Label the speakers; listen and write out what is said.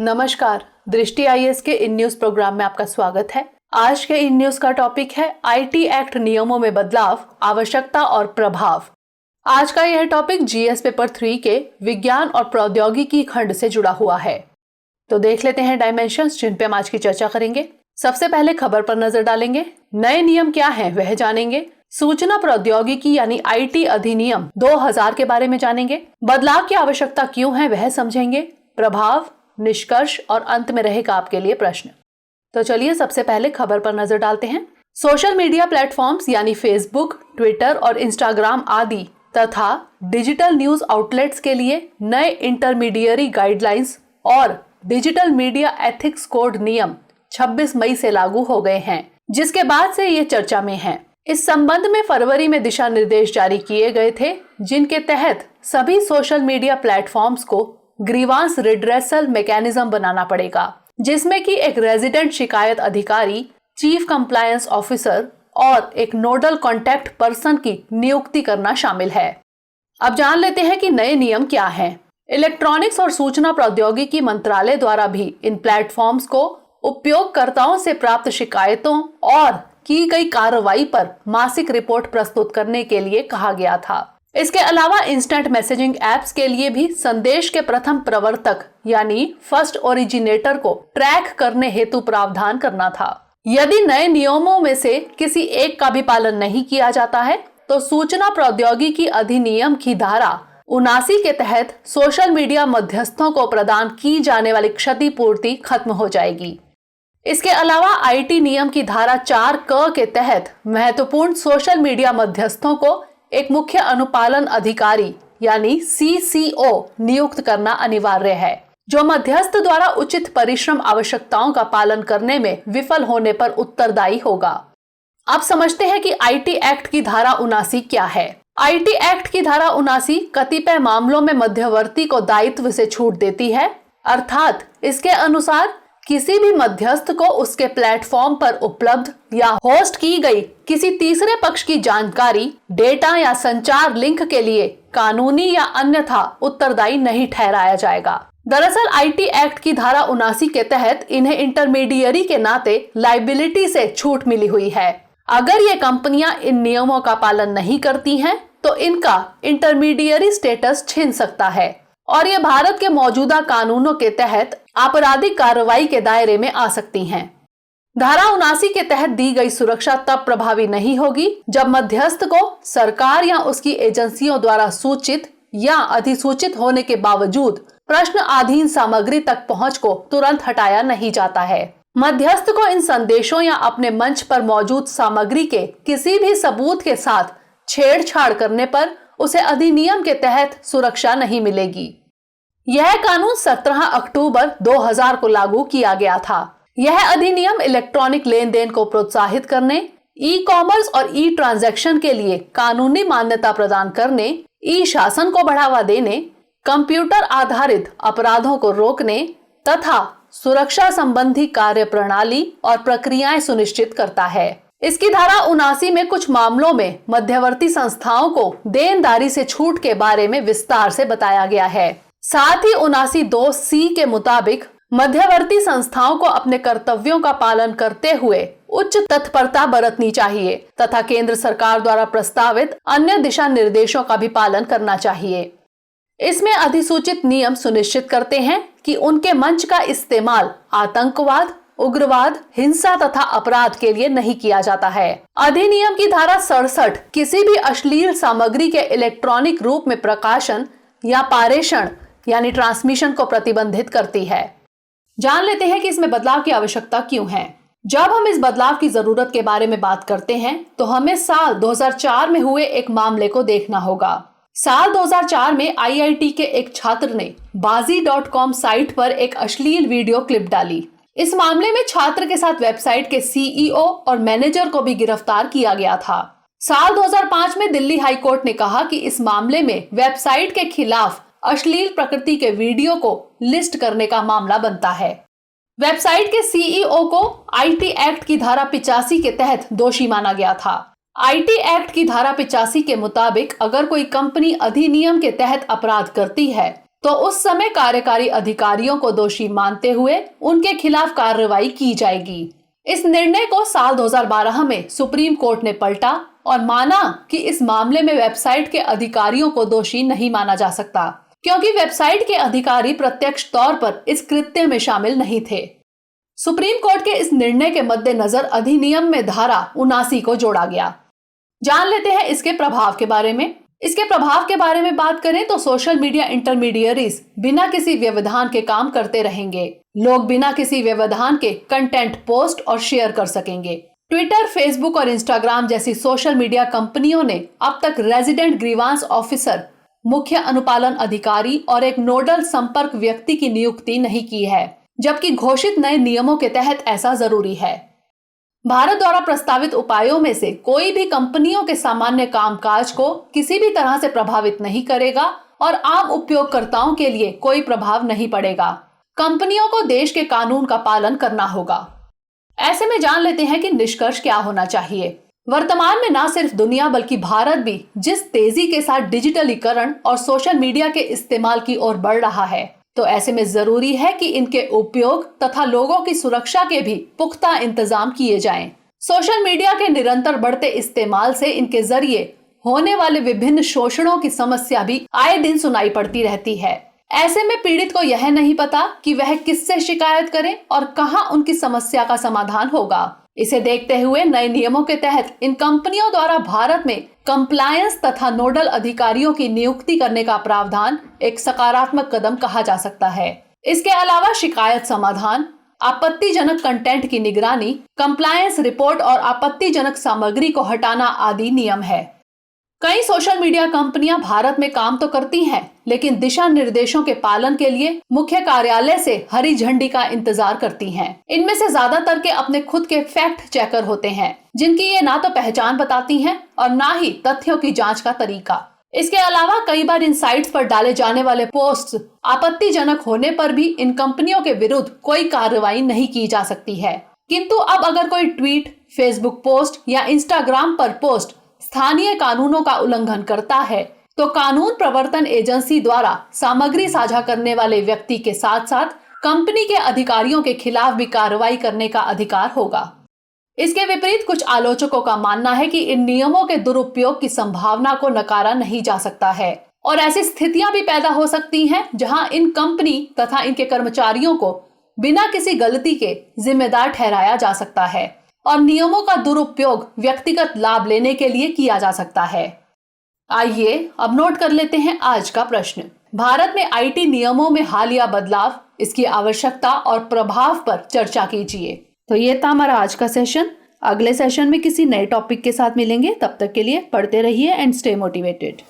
Speaker 1: नमस्कार, दृष्टि आईएएस के इन न्यूज प्रोग्राम में आपका स्वागत है। आज के इन न्यूज का टॉपिक है आईटी एक्ट नियमों में बदलाव, आवश्यकता और प्रभाव। आज का यह टॉपिक जीएस पेपर 3 के विज्ञान और प्रौद्योगिकी खंड से जुड़ा हुआ है। तो देख लेते हैं डायमेंशंस जिन पे हम आज की चर्चा करेंगे। सबसे पहले खबर पर नजर डालेंगे, नए नियम क्या हैं वह जानेंगे। सूचना प्रौद्योगिकी यानी आईटी अधिनियम 2000 के बारे में जानेंगे। बदलाव की आवश्यकता क्यों है वह समझेंगे। प्रभाव, निष्कर्ष और अंत में रहेगा आपके लिए प्रश्न। तो चलिए सबसे पहले खबर पर नजर डालते हैं। सोशल मीडिया प्लेटफॉर्म्स यानी फेसबुक, ट्विटर और इंस्टाग्राम आदि तथा डिजिटल न्यूज आउटलेट्स के लिए नए इंटरमीडियरी गाइडलाइंस और डिजिटल मीडिया एथिक्स कोड नियम 26 मई से लागू हो गए हैं, जिसके बाद से ये चर्चा में हैं। इस संबंध में फरवरी में दिशा निर्देश जारी किए गए थे, जिनके तहत सभी सोशल मीडिया प्लेटफॉर्म्स को ग्रीवांस रिड्रेसल मैकेनिज्म बनाना पड़ेगा, जिसमें कि एक रेजिडेंट शिकायत अधिकारी, चीफ कंप्लायंस ऑफिसर और एक नोडल कॉन्टैक्ट पर्सन की नियुक्ति करना शामिल है। अब जान लेते हैं कि नए नियम क्या हैं। इलेक्ट्रॉनिक्स और सूचना प्रौद्योगिकी मंत्रालय द्वारा भी इन प्लेटफॉर्म्स को उपयोगकर्ताओं से प्राप्त शिकायतों और की गई कार्रवाई पर मासिक रिपोर्ट प्रस्तुत करने के लिए कहा गया था। इसके अलावा इंस्टेंट मैसेजिंग एप्स के लिए भी संदेश के प्रथम प्रवर्तक यानी फर्स्ट ओरिजिनेटर को ट्रैक करने हेतु प्रावधान करना था। यदि नए नियमों में से किसी एक का भी पालन नहीं किया जाता है तो सूचना प्रौद्योगिकी अधिनियम की धारा 79 के तहत सोशल मीडिया मध्यस्थों को प्रदान की जाने वाली क्षतिपूर्ति खत्म हो जाएगी। इसके अलावा आईटी नियम की धारा 4 क के तहत महत्वपूर्ण सोशल मीडिया मध्यस्थों को एक मुख्य अनुपालन अधिकारी यानी सीसीओ नियुक्त करना अनिवार्य है, जो मध्यस्थ द्वारा उचित परिश्रम आवश्यकताओं का पालन करने में विफल होने पर उत्तरदायी होगा। अब समझते हैं कि आईटी एक्ट की धारा 79 क्या है। आईटी एक्ट की धारा 79 कतिपय मामलों में मध्यवर्ती को दायित्व से छूट देती है, अर्थात इसके अनुसार किसी भी मध्यस्थ को उसके प्लेटफॉर्म पर उपलब्ध या होस्ट की गई किसी तीसरे पक्ष की जानकारी, डेटा या संचार लिंक के लिए कानूनी या अन्यथा उत्तरदायी नहीं ठहराया जाएगा। दरअसल आईटी एक्ट की धारा 79 के तहत इन्हें इंटरमीडियरी के नाते लायबिलिटी से छूट मिली हुई है। अगर ये कंपनियां इन नियमों का पालन नहीं करती हैं, तो इनका इंटरमीडियरी स्टेटस छिन सकता है और ये भारत के मौजूदा कानूनों के तहत आपराधिक कार्रवाई के दायरे में आ सकती हैं। धारा 79 के तहत दी गई सुरक्षा तब प्रभावी नहीं होगी जब मध्यस्थ को सरकार या उसकी एजेंसियों द्वारा सूचित या अधिसूचित होने के बावजूद प्रश्नाधीन सामग्री तक पहुंच को तुरंत हटाया नहीं जाता है। मध्यस्थ को इन संदेशों या अपने मंच पर मौजूद सामग्री के किसी भी सबूत के साथ छेड़छाड़ करने पर उसे अधिनियम के तहत सुरक्षा नहीं मिलेगी। यह कानून 17 अक्टूबर 2000 को लागू किया गया था। यह अधिनियम इलेक्ट्रॉनिक लेन देन को प्रोत्साहित करने, ई कॉमर्स और ई ट्रांजैक्शन के लिए कानूनी मान्यता प्रदान करने, ई शासन को बढ़ावा देने, कंप्यूटर आधारित अपराधों को रोकने तथा सुरक्षा संबंधी कार्य प्रणाली और प्रक्रियाएं सुनिश्चित करता है। इसकी धारा 79 में कुछ मामलों में मध्यवर्ती संस्थाओं को देनदारी से छूट के बारे में विस्तार से बताया गया है। साथ ही 79(2)(c) के मुताबिक मध्यवर्ती संस्थाओं को अपने कर्तव्यों का पालन करते हुए उच्च तत्परता बरतनी चाहिए तथा केंद्र सरकार द्वारा प्रस्तावित अन्य दिशा निर्देशों का भी पालन करना चाहिए। इसमें अधिसूचित नियम सुनिश्चित करते हैं कि उनके मंच का इस्तेमाल आतंकवाद, उग्रवाद, हिंसा तथा अपराध के लिए नहीं किया जाता है। अधिनियम की धारा 67 किसी भी अश्लील सामग्री के इलेक्ट्रॉनिक रूप में प्रकाशन या पारेषण यानी ट्रांसमिशन को प्रतिबंधित करती है। जान लेते हैं कि इसमें बदलाव की आवश्यकता क्यों है। जब हम इस बदलाव की जरूरत के बारे में बात करते हैं तो हमें साल 2004 में हुए एक मामले को देखना होगा। साल 2004 में आईआईटी के एक छात्र ने bazi.com साइट पर एक अश्लील वीडियो क्लिप डाली। इस मामले में छात्र के साथ वेबसाइट के सीईओ और मैनेजर को भी गिरफ्तार किया गया था। साल 2005 में दिल्ली हाई कोर्ट ने कहा कि इस मामले में वेबसाइट के खिलाफ अश्लील प्रकृति के वीडियो को लिस्ट करने का मामला बनता है। वेबसाइट के सीईओ को आईटी एक्ट की धारा 85 के तहत दोषी माना गया था। आईटी एक्ट की धारा 85 के मुताबिक अगर कोई कंपनी अधिनियम के तहत अपराध करती है तो उस समय कार्यकारी अधिकारियों को दोषी मानते हुए उनके खिलाफ कार्रवाई की जाएगी। इस निर्णय को साल 2012 में सुप्रीम कोर्ट ने पलटा और माना कि इस मामले में वेबसाइट के अधिकारियों को दोषी नहीं माना जा सकता, क्योंकि वेबसाइट के अधिकारी प्रत्यक्ष तौर पर इस कृत्य में शामिल नहीं थे। सुप्रीम कोर्ट के इस निर्णय के मद्देनजर अधिनियम में धारा 79 को जोड़ा गया। जान लेते हैं इसके प्रभाव के बारे में। इसके प्रभाव के बारे में बात करें तो सोशल मीडिया इंटरमीडियरीज बिना किसी व्यवधान के काम करते रहेंगे। लोग बिना किसी व्यवधान के कंटेंट पोस्ट और शेयर कर सकेंगे। ट्विटर, फेसबुक और इंस्टाग्राम जैसी सोशल मीडिया कंपनियों ने अब तक रेजिडेंट ग्रीवांस ऑफिसर, मुख्य अनुपालन अधिकारी और एक नोडल संपर्क व्यक्ति की नियुक्ति नहीं की है, जबकि घोषित नए नियमों के तहत ऐसा जरूरी है। भारत द्वारा प्रस्तावित उपायों में से कोई भी कंपनियों के सामान्य कामकाज को किसी भी तरह से प्रभावित नहीं करेगा और आम उपयोगकर्ताओं के लिए कोई प्रभाव नहीं पड़ेगा। कंपनियों को देश के कानून का पालन करना होगा। ऐसे में जान लेते हैं कि निष्कर्ष क्या होना चाहिए। वर्तमान में न सिर्फ दुनिया बल्कि भारत भी जिस तेजी के साथ डिजिटलीकरण और सोशल मीडिया के इस्तेमाल की ओर बढ़ रहा है, तो ऐसे में जरूरी है कि इनके उपयोग तथा लोगों की सुरक्षा के भी पुख्ता इंतजाम किए जाएं। सोशल मीडिया के निरंतर बढ़ते इस्तेमाल से इनके जरिए होने वाले विभिन्न शोषणों की समस्या भी आए दिन सुनाई पड़ती रहती है। ऐसे में पीड़ित को यह नहीं पता कि वह किससे शिकायत करे और कहां उनकी समस्या का समाधान होगा। इसे देखते हुए नए नियमों के तहत इन कंपनियों द्वारा भारत में कंप्लायंस तथा नोडल अधिकारियों की नियुक्ति करने का प्रावधान एक सकारात्मक कदम कहा जा सकता है। इसके अलावा शिकायत समाधान, आपत्तिजनक कंटेंट की निगरानी, कंप्लायंस रिपोर्ट और आपत्तिजनक सामग्री को हटाना आदि नियम है। कई सोशल मीडिया कंपनियां भारत में काम तो करती हैं, लेकिन दिशा निर्देशों के पालन के लिए मुख्य कार्यालय से हरी झंडी का इंतजार करती हैं। इनमें से ज्यादातर के अपने खुद के फैक्ट चेकर होते हैं, जिनकी ये ना तो पहचान बताती हैं और ना ही तथ्यों की जांच का तरीका। इसके अलावा कई बार इन साइट्स पर डाले जाने वाले पोस्ट आपत्तिजनक होने पर भी इन कंपनियों के विरुद्ध कोई कार्रवाई नहीं की जा सकती है। किंतु अब अगर कोई ट्वीट, फेसबुक पोस्ट या इंस्टाग्राम पर पोस्ट स्थानीय कानूनों का उल्लंघन करता है, तो कानून प्रवर्तन एजेंसी द्वारा सामग्री साझा करने वाले व्यक्ति के साथ साथ कंपनी के अधिकारियों के खिलाफ भी कार्रवाई करने का अधिकार होगा। इसके विपरीत कुछ आलोचकों का मानना है कि इन नियमों के दुरुपयोग की संभावना को नकारा नहीं जा सकता है और ऐसी स्थितियां भी पैदा हो सकती हैं जहां इन कंपनी तथा इनके कर्मचारियों को बिना किसी गलती के जिम्मेदार ठहराया जा सकता है और नियमों का दुरुपयोग व्यक्तिगत लाभ लेने के लिए किया जा सकता है। आइए अब नोट कर लेते हैं आज का प्रश्न। भारत में आईटी नियमों में हालिया बदलाव, इसकी आवश्यकता और प्रभाव पर चर्चा कीजिए। तो ये था हमारा आज का सेशन। अगले सेशन में किसी नए टॉपिक के साथ मिलेंगे। तब तक के लिए पढ़ते रहिए एंड स्टे मोटिवेटेड।